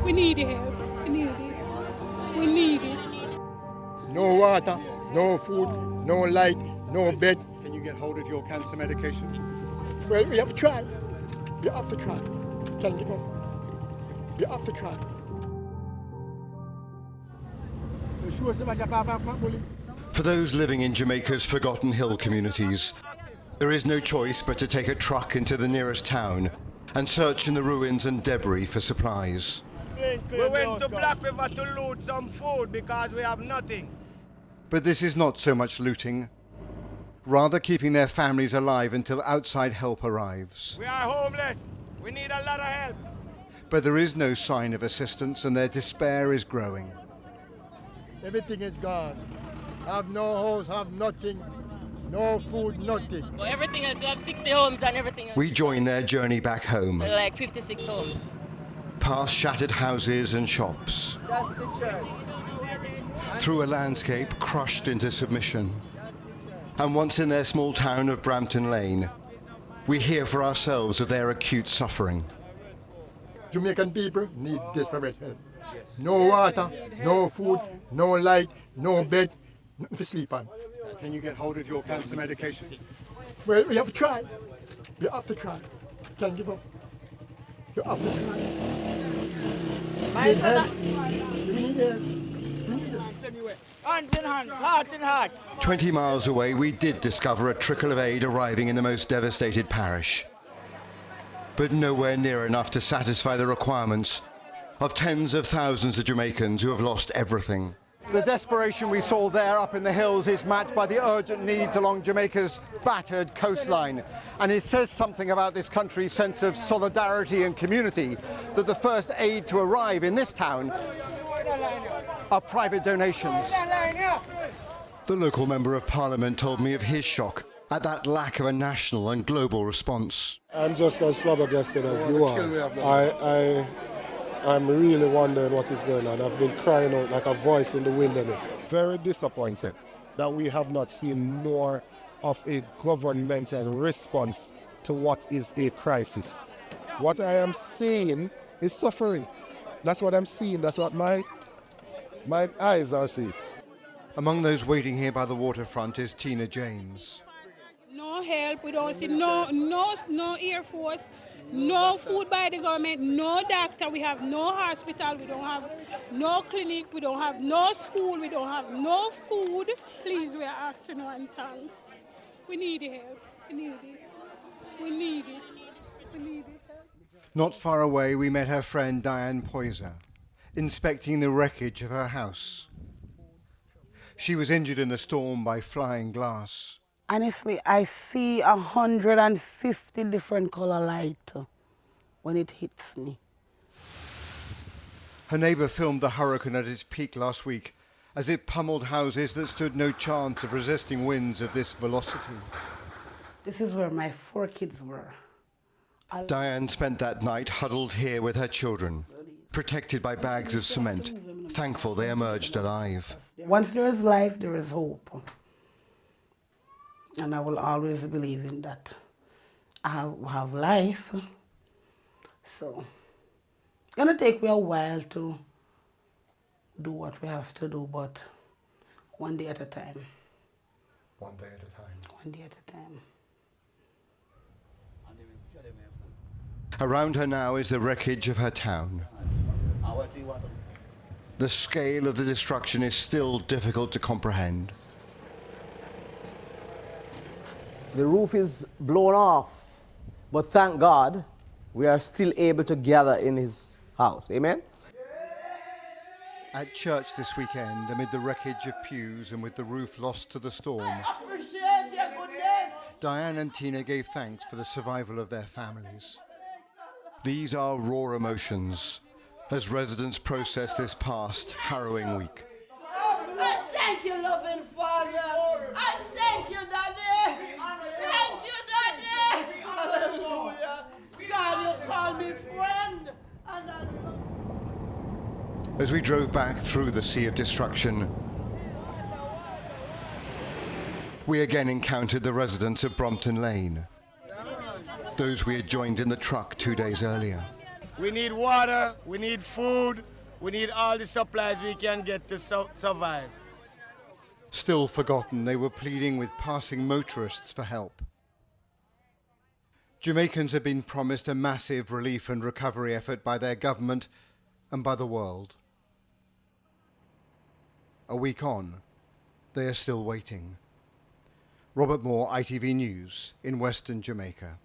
We need help. We need it. We need it. No water, no food, no light, no bed. Can you get hold of your cancer medication? Well, we have to try. We have to try. Can't give up. We have to try. For those living in Jamaica's forgotten hill communities, there is no choice but to take a truck into the nearest town and search in the ruins and debris for supplies. We went to Black River to loot some food because we have nothing. But this is not so much looting, rather keeping their families alive until outside help arrives. We are homeless. We need a lot of help. But there is no sign of assistance and their despair is growing. Everything is gone. Have no house, have nothing. No food, nothing. Well, everything else, we have 60 homes and everything else. We join their journey back home. So like 56 homes. Past shattered houses and shops. That's the church. Through a landscape crushed into submission. And once in their small town of Brompton Lane, we hear for ourselves of their acute suffering. Jamaican people need desperate help. No water, no food, no light, no bed, nothing to sleep on. Can you get hold of your cancer medication? Well, we have to try. We have to try. Can't give up. You have to try. We need help. We need help. We need help. Hands in hands, heart in heart. 20 miles away, we did discover a trickle of aid arriving in the most devastated parish. But nowhere near enough to satisfy the requirements of tens of thousands of Jamaicans who have lost everything. The desperation we saw there up in the hills is matched by the urgent needs along Jamaica's battered coastline. And it says something about this country's sense of solidarity and community that the first aid to arrive in this town are private donations. The local Member of Parliament told me of his shock at that lack of a national and global response. I'm just as flabbergasted as you are. I'm really wondering what is going on. I've been crying out like a voice in the wilderness. Very disappointed that we have not seen more of a governmental response to what is a crisis. What I am seeing is suffering. That's what I'm seeing. That's what my eyes are seeing. Among those waiting here by the waterfront is Tina James. No help. We don't see no Air Force. No food by the government, no doctor, we have no hospital, we don't have no clinic, we don't have no school, we don't have no food. Please, we are asking and thanks. We need help. We need it. We need it. We need it. Not far away, we met her friend Diane Poyser, inspecting the wreckage of her house. She was injured in the storm by flying glass. Honestly, I see 150 different color light when it hits me. Her neighbour filmed the hurricane at its peak last week as it pummeled houses that stood no chance of resisting winds of this velocity. This is where my 4 kids were. Diane spent that night huddled here with her children, protected by bags of cement, thankful they emerged alive. Once there is life, there is hope. And I will always believe in that. I have life, so it's gonna take me a while to do what we have to do, but one day at a time. One day at a time. One day at a time. Around her now is the wreckage of her town. The scale of the destruction is still difficult to comprehend. The roof is blown off, but thank God we are still able to gather in his house. Amen? At church this weekend, amid the wreckage of pews and with the roof lost to the storm, Appreciate your goodness. Diane and Tina gave thanks for the survival of their families. These are raw emotions as residents process this past harrowing week. I thank you, loving Father. I thank you, Daddy. Thank you, Daddy. Hallelujah. God, you call me friend. And I love you. As we drove back through the sea of destruction, we again encountered the residents of Brompton Lane, those we had joined in the truck 2 days earlier. We need water, we need food, we need all the supplies we can get to survive. Still forgotten, they were pleading with passing motorists for help. Jamaicans have been promised a massive relief and recovery effort by their government and by the world. A week on, they are still waiting. Robert Moore, ITV News in Western Jamaica.